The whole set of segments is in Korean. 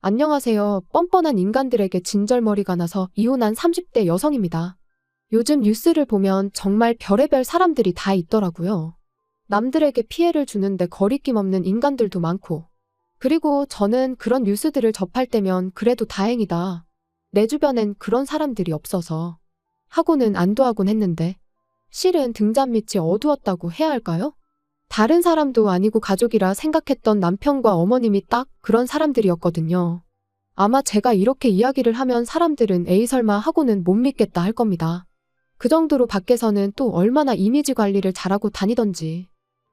안녕하세요. 뻔뻔한 인간들에게 진절머리가 나서 이혼한 30대 여성입니다. 요즘 뉴스를 보면 정말 별의별 사람들이 다 있더라고요. 남들에게 피해를 주는데 거리낌 없는 인간들도 많고. 그리고 저는 그런 뉴스들을 접할 때면 그래도 다행이다. 내 주변엔 그런 사람들이 없어서 하고는 안도하곤 했는데 실은 등잔 밑이 어두웠다고 해야 할까요? 다른 사람도 아니고 가족이라 생각했던 남편과 어머님이 딱 그런 사람들이었거든요. 아마 제가 이렇게 이야기를 하면 사람들은 에이 설마 하고는 못 믿겠다 할 겁니다. 그 정도로 밖에서는 또 얼마나 이미지 관리를 잘하고 다니던지.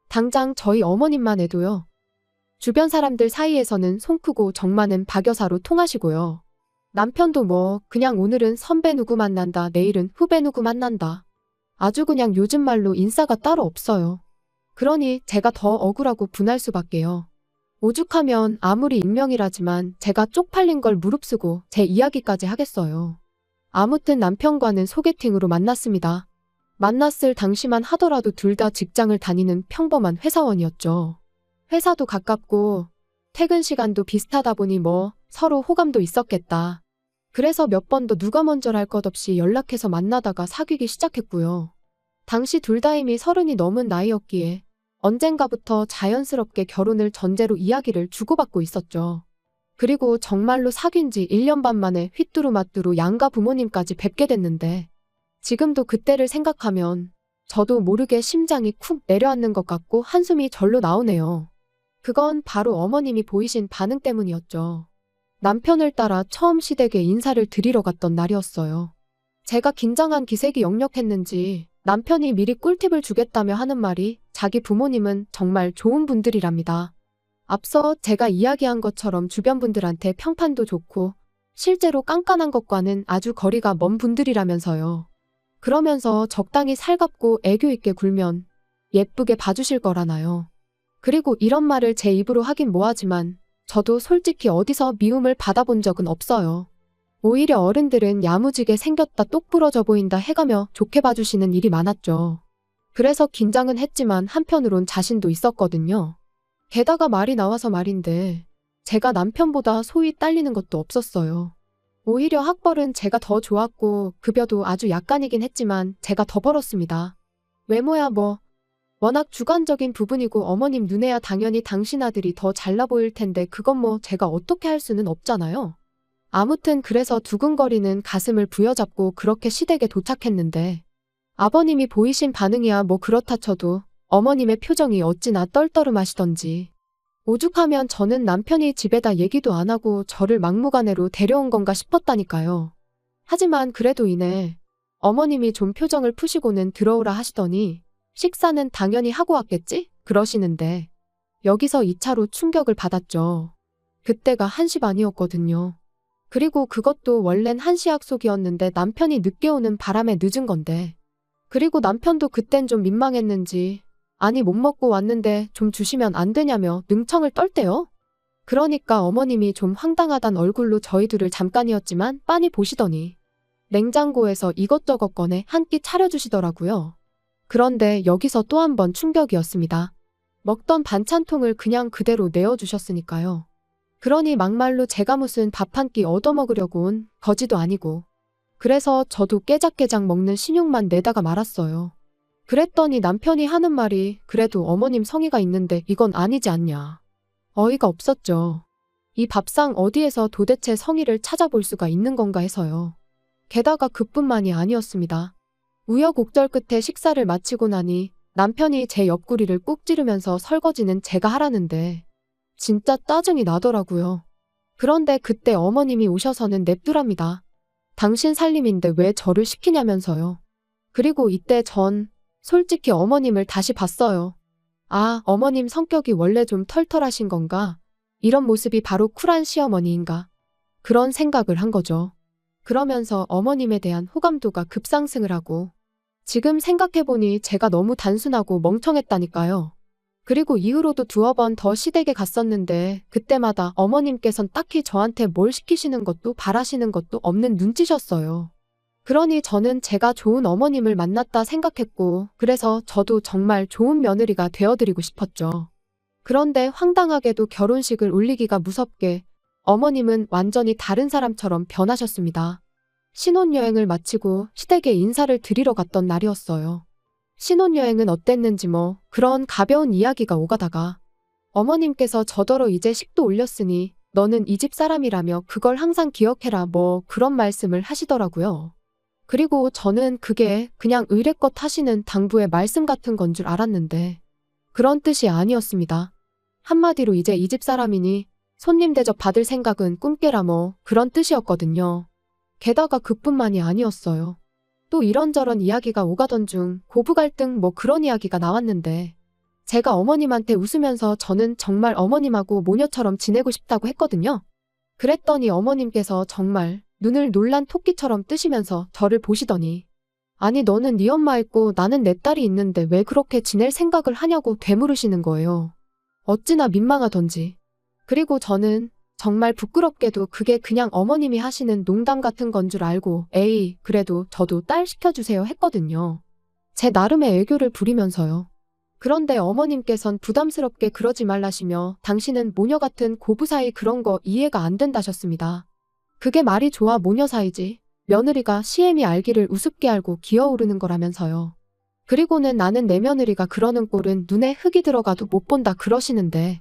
당장 저희 어머님만 해도요. 주변 사람들 사이에서는 손 크고 정 많은 박 여사로 통하시고요. 남편도 뭐 그냥 오늘은 선배 누구 만난다, 내일은 후배 누구 만난다. 아주 그냥 요즘 말로 인싸가 따로 없어요. 그러니 제가 더 억울하고 분할 수밖에요. 오죽하면 아무리 익명이라지만 제가 쪽팔린 걸 무릅쓰고 제 이야기까지 하겠어요. 아무튼 남편과는 소개팅으로 만났습니다. 만났을 당시만 하더라도 둘 다 직장을 다니는 평범한 회사원이었죠. 회사도 가깝고 퇴근 시간도 비슷하다 보니 뭐 서로 호감도 있었겠다. 그래서 몇 번도 누가 먼저랄 것 없이 연락해서 만나다가 사귀기 시작했고요. 당시 둘 다 이미 30이 넘은 나이였기에 언젠가부터 자연스럽게 결혼을 전제로 이야기를 주고받고 있었죠. 그리고 정말로 사귄 지 1년 반 만에 휘뚜루마뚜루 양가 부모님까지 뵙게 됐는데 지금도 그때를 생각하면 저도 모르게 심장이 쿵 내려앉는 것 같고 한숨이 절로 나오네요. 그건 바로 어머님이 보이신 반응 때문이었죠. 남편을 따라 처음 시댁에 인사를 드리러 갔던 날이었어요. 제가 긴장한 기색이 역력했는지 남편이 미리 꿀팁을 주겠다며 하는 말이 자기 부모님은 정말 좋은 분들이랍니다. 앞서 제가 이야기한 것처럼 주변 분들한테 평판도 좋고 실제로 깐깐한 것과는 아주 거리가 먼 분들이라면서요. 그러면서 적당히 살갑고 애교 있게 굴면 예쁘게 봐주실 거라나요. 그리고 이런 말을 제 입으로 하긴 뭐하지만 저도 솔직히 어디서 미움을 받아본 적은 없어요. 오히려 어른들은 야무지게 생겼다 똑부러져 보인다 해가며 좋게 봐주시는 일이 많았죠. 그래서 긴장은 했지만 한편으론 자신도 있었거든요. 게다가 말이 나와서 말인데 제가 남편보다 소위 딸리는 것도 없었어요. 오히려 학벌은 제가 더 좋았고 급여도 아주 약간이긴 했지만 제가 더 벌었습니다. 외모야 뭐 워낙 주관적인 부분이고 어머님 눈에야 당연히 당신 아들이 더 잘나 보일 텐데 그건 뭐 제가 어떻게 할 수는 없잖아요. 아무튼 그래서 두근거리는 가슴을 부여잡고 그렇게 시댁에 도착했는데 아버님이 보이신 반응이야 뭐 그렇다 쳐도 어머님의 표정이 어찌나 떨떠름하시던지 오죽하면 저는 남편이 집에다 얘기도 안 하고 저를 막무가내로 데려온 건가 싶었다니까요. 하지만 그래도 이내 어머님이 좀 표정을 푸시고는 들어오라 하시더니 식사는 당연히 하고 왔겠지? 그러시는데 여기서 2차로 충격을 받았죠. 그때가 1시 반이었거든요. 그리고 그것도 원래는 1시 약속이었는데 남편이 늦게 오는 바람에 늦은 건데 그리고 남편도 그땐 좀 민망했는지 아니 못 먹고 왔는데 좀 주시면 안 되냐며 능청을 떨대요. 그러니까 어머님이 좀 황당하단 얼굴로 저희 둘을 잠깐이었지만 빤히 보시더니 냉장고에서 이것저것 꺼내 한 끼 차려주시더라고요. 그런데 여기서 또 한 번 충격이었습니다. 먹던 반찬통을 그냥 그대로 내어주셨으니까요. 그러니 막말로 제가 무슨 밥 한 끼 얻어먹으려고 온 거지도 아니고 그래서 저도 깨작깨작 먹는 신용만 내다가 말았어요. 그랬더니 남편이 하는 말이 그래도 어머님 성의가 있는데 이건 아니지 않냐. 어이가 없었죠. 이 밥상 어디에서 도대체 성의를 찾아볼 수가 있는 건가 해서요. 게다가 그뿐만이 아니었습니다. 우여곡절 끝에 식사를 마치고 나니 남편이 제 옆구리를 꾹 찌르면서 설거지는 제가 하라는데 진짜 짜증이 나더라고요. 그런데 그때 어머님이 오셔서는 냅두랍니다. 당신 살림인데 왜 저를 시키냐면서요. 그리고 이때 전 솔직히 어머님을 다시 봤어요. 아, 어머님 성격이 원래 좀 털털하신 건가? 이런 모습이 바로 쿨한 시어머니인가? 그런 생각을 한 거죠. 그러면서 어머님에 대한 호감도가 급상승을 하고 지금 생각해보니 제가 너무 단순하고 멍청했다니까요. 그리고 이후로도 두어 번 더 시댁에 갔었는데 그때마다 어머님께선 딱히 저한테 뭘 시키시는 것도 바라시는 것도 없는 눈치셨어요. 그러니 저는 제가 좋은 어머님을 만났다 생각했고 그래서 저도 정말 좋은 며느리가 되어드리고 싶었죠. 그런데 황당하게도 결혼식을 올리기가 무섭게 어머님은 완전히 다른 사람처럼 변하셨습니다. 신혼여행을 마치고 시댁에 인사를 드리러 갔던 날이었어요. 신혼여행은 어땠는지 그런 가벼운 이야기가 오가다가 어머님께서 저더러 이제 식도 올렸으니 너는 이 집 사람이라며 그걸 항상 기억해라 그런 말씀을 하시더라고요. 그리고 저는 그게 그냥 의례껏 하시는 당부의 말씀 같은 건 줄 알았는데 그런 뜻이 아니었습니다. 한마디로 이제 이 집 사람이니 손님 대접 받을 생각은 꿈깨라 그런 뜻이었거든요. 게다가 그뿐만이 아니었어요. 또 이런저런 이야기가 오가던 중 고부 갈등 그런 이야기가 나왔는데 제가 어머님한테 웃으면서 저는 정말 어머님하고 모녀처럼 지내고 싶다고 했거든요. 그랬더니 어머님께서 정말 눈을 놀란 토끼처럼 뜨시면서 저를 보시더니 아니 너는 네 엄마 있고 나는 내 딸이 있는데 왜 그렇게 지낼 생각을 하냐고 되물으시는 거예요. 어찌나 민망하던지. 그리고 저는 정말 부끄럽게도 그게 그냥 어머님이 하시는 농담 같은 건 줄 알고 에이 그래도 저도 딸 시켜주세요 했거든요. 제 나름의 애교를 부리면서요. 그런데 어머님께선 부담스럽게 그러지 말라시며 당신은 모녀 같은 고부 사이 그런 거 이해가 안 된다셨습니다. 그게 말이 좋아 모녀 사이지. 며느리가 시엠이 알기를 우습게 알고 기어오르는 거라면서요. 그리고는 나는 내 며느리가 그러는 꼴은 눈에 흙이 들어가도 못 본다 그러시는데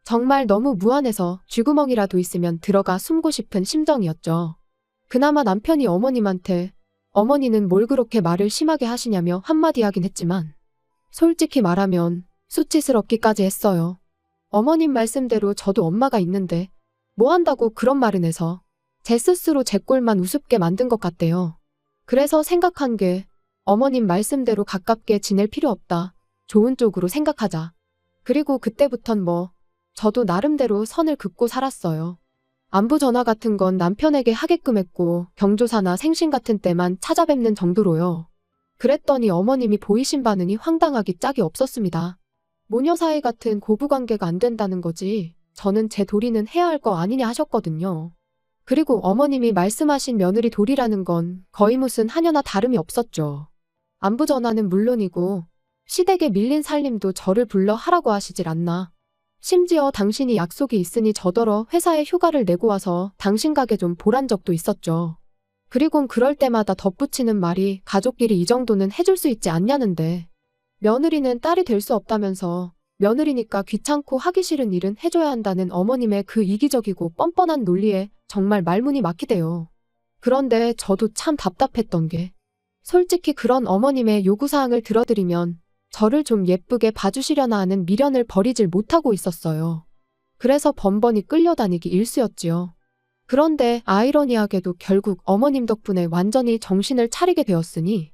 정말 너무 무안해서 쥐구멍이라도 있으면 들어가 숨고 싶은 심정이었죠. 그나마 남편이 어머님한테 어머니는 뭘 그렇게 말을 심하게 하시냐며 한마디 하긴 했지만 솔직히 말하면 수치스럽기까지 했어요. 어머님 말씀대로 저도 엄마가 있는데 뭐 한다고 그런 말은 해서 제 스스로 제 꼴만 우습게 만든 것 같대요. 그래서 생각한 게 어머님 말씀대로 가깝게 지낼 필요 없다. 좋은 쪽으로 생각하자. 그리고 그때부턴 저도 나름대로 선을 긋고 살았어요. 안부 전화 같은 건 남편에게 하게끔 했고 경조사나 생신 같은 때만 찾아뵙는 정도로요. 그랬더니 어머님이 보이신 반응이 황당하기 짝이 없었습니다. 모녀 사이 같은 고부관계가 안 된다는 거지 저는 제 도리는 해야 할 거 아니냐 하셨거든요. 그리고 어머님이 말씀하신 며느리 도리라는 건 거의 무슨 하녀나 다름이 없었죠. 안부 전화는 물론이고 시댁에 밀린 살림도 저를 불러 하라고 하시질 않나. 심지어 당신이 약속이 있으니 저더러 회사에 휴가를 내고 와서 당신 가게 좀 보란 적도 있었죠. 그리곤 그럴 때마다 덧붙이는 말이 가족끼리 이 정도는 해줄 수 있지 않냐는데 며느리는 딸이 될 수 없다면서 며느리니까 귀찮고 하기 싫은 일은 해줘야 한다는 어머님의 그 이기적이고 뻔뻔한 논리에 정말 말문이 막히대요. 그런데 저도 참 답답했던 게 솔직히 그런 어머님의 요구사항을 들어드리면 저를 좀 예쁘게 봐주시려나 하는 미련을 버리질 못하고 있었어요. 그래서 번번이 끌려다니기 일쑤였지요. 그런데 아이러니하게도 결국 어머님 덕분에 완전히 정신을 차리게 되었으니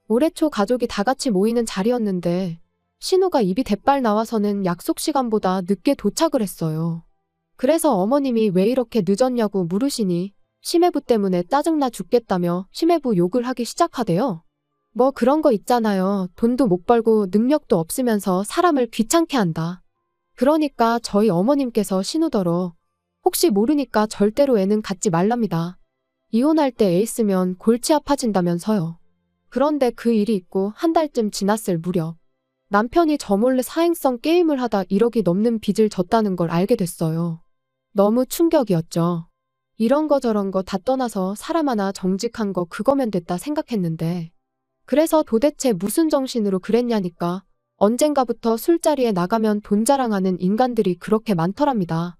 올해 초 가족이 다 같이 모이는 자리였는데 신우가 입이 대빨 나와서는 약속 시간보다 늦게 도착을 했어요. 그래서 어머님이 왜 이렇게 늦었냐고 물으시니 심해부 때문에 짜증나 죽겠다며 심해부 욕을 하기 시작하대요. 그런 거 있잖아요. 돈도 못 벌고 능력도 없으면서 사람을 귀찮게 한다. 그러니까 저희 어머님께서 신우더러 혹시 모르니까 절대로 애는 갖지 말랍니다. 이혼할 때 애 있으면 골치 아파진다면서요. 그런데 그 일이 있고 한 달쯤 지났을 무렵 남편이 저 몰래 사행성 게임을 하다 1억이 넘는 빚을 졌다는 걸 알게 됐어요. 너무 충격이었죠. 이런 거 저런 거 다 떠나서 사람 하나 정직한 거 그거면 됐다 생각했는데 그래서 도대체 무슨 정신으로 그랬냐니까 언젠가부터 술자리에 나가면 돈 자랑하는 인간들이 그렇게 많더랍니다.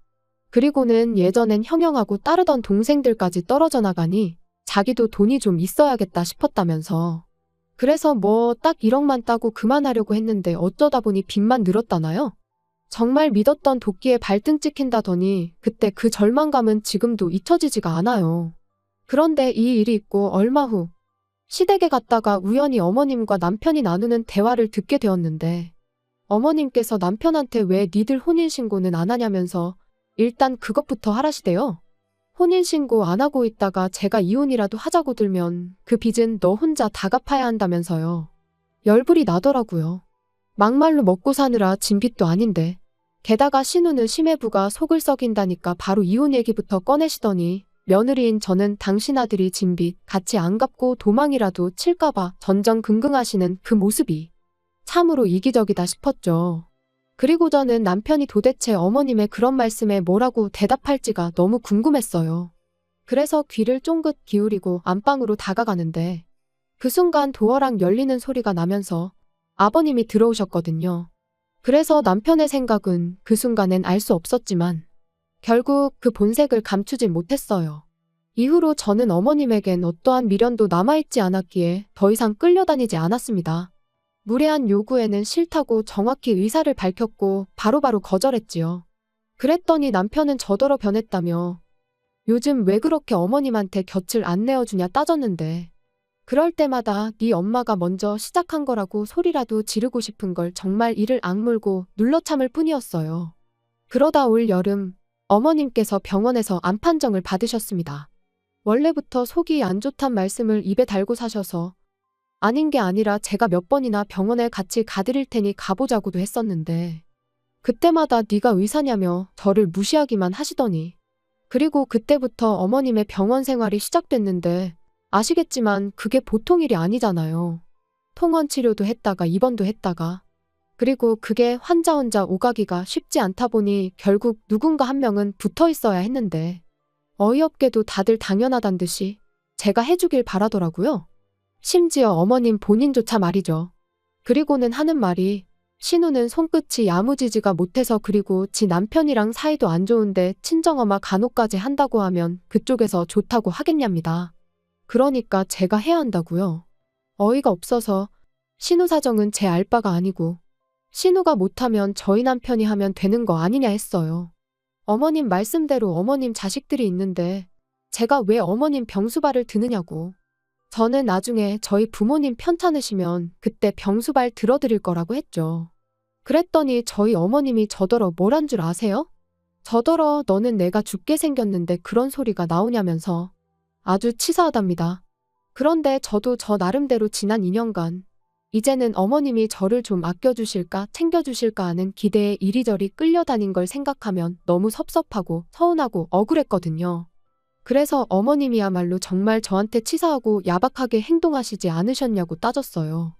그리고는 예전엔 형형하고 따르던 동생들까지 떨어져 나가니 자기도 돈이 좀 있어야겠다 싶었다면서. 그래서 딱 1억만 따고 그만하려고 했는데 어쩌다 보니 빚만 늘었다나요? 정말 믿었던 도끼에 발등 찍힌다더니 그때 그 절망감은 지금도 잊혀지지가 않아요. 그런데 이 일이 있고 얼마 후 시댁에 갔다가 우연히 어머님과 남편이 나누는 대화를 듣게 되었는데 어머님께서 남편한테 왜 니들 혼인신고는 안 하냐면서 일단 그것부터 하라시대요. 혼인신고 안 하고 있다가 제가 이혼이라도 하자고 들면 그 빚은 너 혼자 다 갚아야 한다면서요. 열불이 나더라고요. 막말로 먹고 사느라 진 빚도 아닌데. 게다가 신우는 심해부가 속을 썩인다니까 바로 이혼 얘기부터 꺼내시더니 며느리인 저는 당신 아들이 진 빚 같이 안 갚고 도망이라도 칠까봐 전전긍긍하시는 그 모습이 참으로 이기적이다 싶었죠. 그리고 저는 남편이 도대체 어머님의 그런 말씀에 뭐라고 대답할지가 너무 궁금했어요. 그래서 귀를 쫑긋 기울이고 안방으로 다가가는데 그 순간 도어랑 열리는 소리가 나면서 아버님이 들어오셨거든요. 그래서 남편의 생각은 그 순간엔 알 수 없었지만 결국 그 본색을 감추지 못했어요. 이후로 저는 어머님에겐 어떠한 미련도 남아있지 않았기에 더 이상 끌려다니지 않았습니다. 무례한 요구에는 싫다고 정확히 의사를 밝혔고 바로바로 거절했지요. 그랬더니 남편은 저더러 변했다며 요즘 왜 그렇게 어머님한테 곁을 안 내어주냐 따졌는데 그럴 때마다 네 엄마가 먼저 시작한 거라고 소리라도 지르고 싶은 걸 정말 이를 악물고 눌러 참을 뿐이었어요. 그러다 올 여름 어머님께서 병원에서 암 판정을 받으셨습니다. 원래부터 속이 안 좋단 말씀을 입에 달고 사셔서 아닌 게 아니라 제가 몇 번이나 병원에 같이 가드릴 테니 가보자고도 했었는데 그때마다 네가 의사냐며 저를 무시하기만 하시더니 그리고 그때부터 어머님의 병원 생활이 시작됐는데 아시겠지만 그게 보통 일이 아니잖아요. 통원 치료도 했다가 입원도 했다가 그리고 그게 환자 혼자 오가기가 쉽지 않다 보니 결국 누군가 한 명은 붙어 있어야 했는데 어이없게도 다들 당연하단 듯이 제가 해주길 바라더라고요. 심지어 어머님 본인조차 말이죠. 그리고는 하는 말이 신우는 손끝이 야무지지가 못해서 그리고 지 남편이랑 사이도 안 좋은데 친정엄마 간호까지 한다고 하면 그쪽에서 좋다고 하겠냐입니다. 그러니까 제가 해야 한다고요. 어이가 없어서 신우 사정은 제 알 바가 아니고 신우가 못하면 저희 남편이 하면 되는 거 아니냐 했어요. 어머님 말씀대로 어머님 자식들이 있는데 제가 왜 어머님 병수발을 드느냐고. 저는 나중에 저희 부모님 편찮으시면 그때 병수발 들어드릴 거라고 했죠. 그랬더니 저희 어머님이 저더러 뭘 한 줄 아세요? 저더러 너는 내가 죽게 생겼는데 그런 소리가 나오냐면서 아주 치사하답니다. 그런데 저도 저 나름대로 지난 2년간 이제는 어머님이 저를 좀 아껴주실까 챙겨주실까 하는 기대에 이리저리 끌려다닌 걸 생각하면 너무 섭섭하고 서운하고 억울했거든요. 그래서 어머님이야말로 정말 저한테 치사하고 야박하게 행동하시지 않으셨냐고 따졌어요.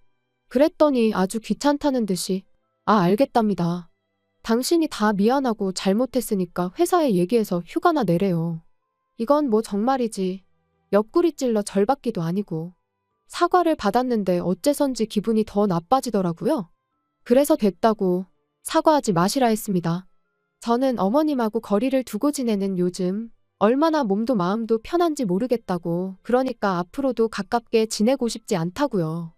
그랬더니 아주 귀찮다는 듯이 알겠답니다. 당신이 다 미안하고 잘못했으니까 회사에 얘기해서 휴가나 내래요. 이건 뭐 정말이지. 옆구리 찔러 절받기도 아니고 사과를 받았는데 어째선지 기분이 더 나빠지더라고요. 그래서 됐다고 사과하지 마시라 했습니다. 저는 어머님하고 거리를 두고 지내는 요즘 얼마나 몸도 마음도 편한지 모르겠다고 그러니까 앞으로도 가깝게 지내고 싶지 않다고요.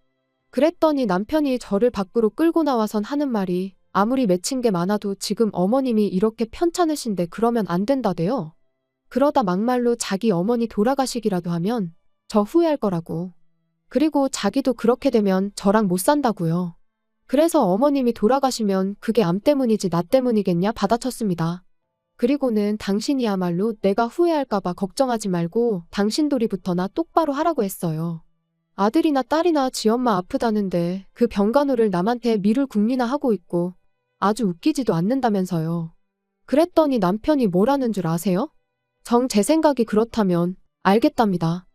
그랬더니 남편이 저를 밖으로 끌고 나와선 하는 말이 아무리 맺힌 게 많아도 지금 어머님이 이렇게 편찮으신데 그러면 안 된다대요. 그러다 막말로 자기 어머니 돌아가시기라도 하면 저 후회할 거라고. 그리고 자기도 그렇게 되면 저랑 못 산다고요. 그래서 어머님이 돌아가시면 그게 암 때문이지 나 때문이겠냐 받아쳤습니다. 그리고는 당신이야말로 내가 후회할까봐 걱정하지 말고 당신 도리부터나 똑바로 하라고 했어요. 아들이나 딸이나 지엄마 아프다는데 그 병간호를 남한테 미룰 궁리나 하고 있고 아주 웃기지도 않는다면서요. 그랬더니 남편이 뭐라는 줄 아세요? 정 제 생각이 그렇다면 알겠답니다.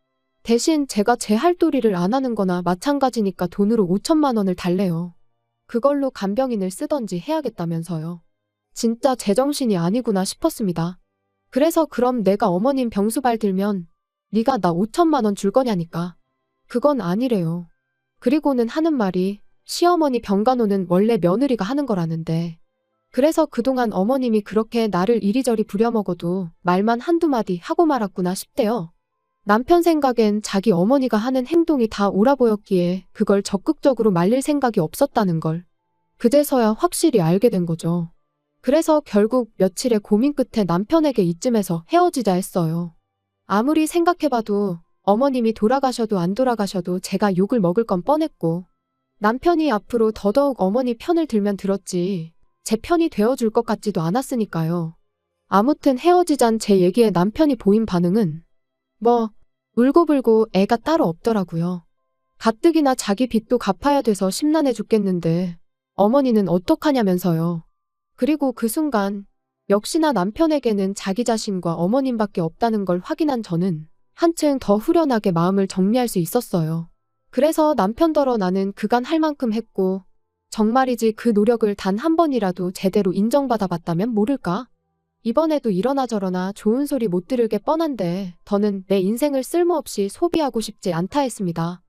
대신 제가 제 할 도리를 안 하는 거나 마찬가지니까 돈으로 5천만 원을 달래요. 그걸로 간병인을 쓰던지 해야겠다면서요. 진짜 제정신이 아니구나 싶었습니다. 그래서 그럼 내가 어머님 병수발 들면 네가 나 5천만 원 줄 거냐니까. 그건 아니래요. 그리고는 하는 말이 시어머니 병간호는 원래 며느리가 하는 거라는데 그래서 그동안 어머님이 그렇게 나를 이리저리 부려먹어도 말만 한두 마디 하고 말았구나 싶대요. 남편 생각엔 자기 어머니가 하는 행동이 다 옳아 보였기에 그걸 적극적으로 말릴 생각이 없었다는 걸 그제서야 확실히 알게 된 거죠. 그래서 결국 며칠의 고민 끝에 남편에게 이쯤에서 헤어지자 했어요. 아무리 생각해봐도 어머님이 돌아가셔도 안 돌아가셔도 제가 욕을 먹을 건 뻔했고 남편이 앞으로 더더욱 어머니 편을 들면 들었지 제 편이 되어줄 것 같지도 않았으니까요. 아무튼 헤어지잔 제 얘기에 남편이 보인 반응은 뭐 울고불고 애가 따로 없더라고요. 가뜩이나 자기 빚도 갚아야 돼서 심란해 죽겠는데 어머니는 어떡하냐면서요. 그리고 그 순간 역시나 남편에게는 자기 자신과 어머님밖에 없다는 걸 확인한 저는 한층 더 후련하게 마음을 정리할 수 있었어요. 그래서 남편더러 나는 그간 할 만큼 했고 정말이지 그 노력을 단 한 번이라도 제대로 인정받아 봤다면 모를까? 이번에도 이러나 저러나 좋은 소리 못 들을 게 뻔한데 더는 내 인생을 쓸모없이 소비하고 싶지 않다 했습니다.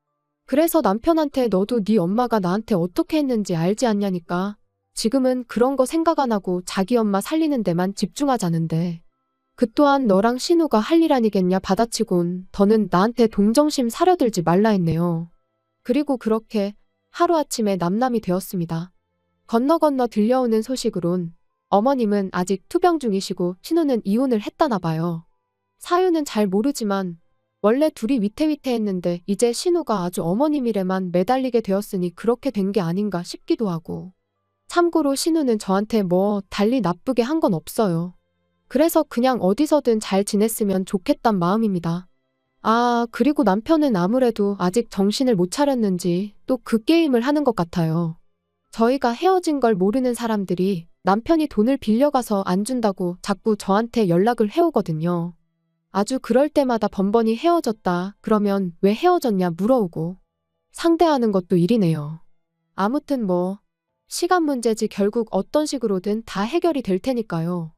그래서 남편한테 너도 네 엄마가 나한테 어떻게 했는지 알지 않냐니까. 지금은 그런 거 생각 안 하고 자기 엄마 살리는 데만 집중하자는데. 그 또한 너랑 신우가 할 일 아니겠냐 받아치곤 더는 나한테 동정심 사려들지 말라 했네요. 그리고 그렇게 하루아침에 남남이 되었습니다. 건너 들려오는 소식으론 어머님은 아직 투병 중이시고 신우는 이혼을 했다나 봐요. 사유는 잘 모르지만 원래 둘이 위태위태했는데 이제 신우가 아주 어머님 일에만 매달리게 되었으니 그렇게 된 게 아닌가 싶기도 하고. 참고로 신우는 저한테 뭐 달리 나쁘게 한 건 없어요. 그래서 그냥 어디서든 잘 지냈으면 좋겠단 마음입니다. 아, 그리고 남편은 아무래도 아직 정신을 못 차렸는지 또 그 게임을 하는 것 같아요. 저희가 헤어진 걸 모르는 사람들이 남편이 돈을 빌려가서 안 준다고 자꾸 저한테 연락을 해오거든요. 아주 그럴 때마다 번번이 헤어졌다 그러면 왜 헤어졌냐 물어오고 상대하는 것도 일이네요. 아무튼 뭐 시간 문제지 결국 어떤 식으로든 다 해결이 될 테니까요.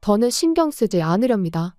더는 신경 쓰지 않으렵니다.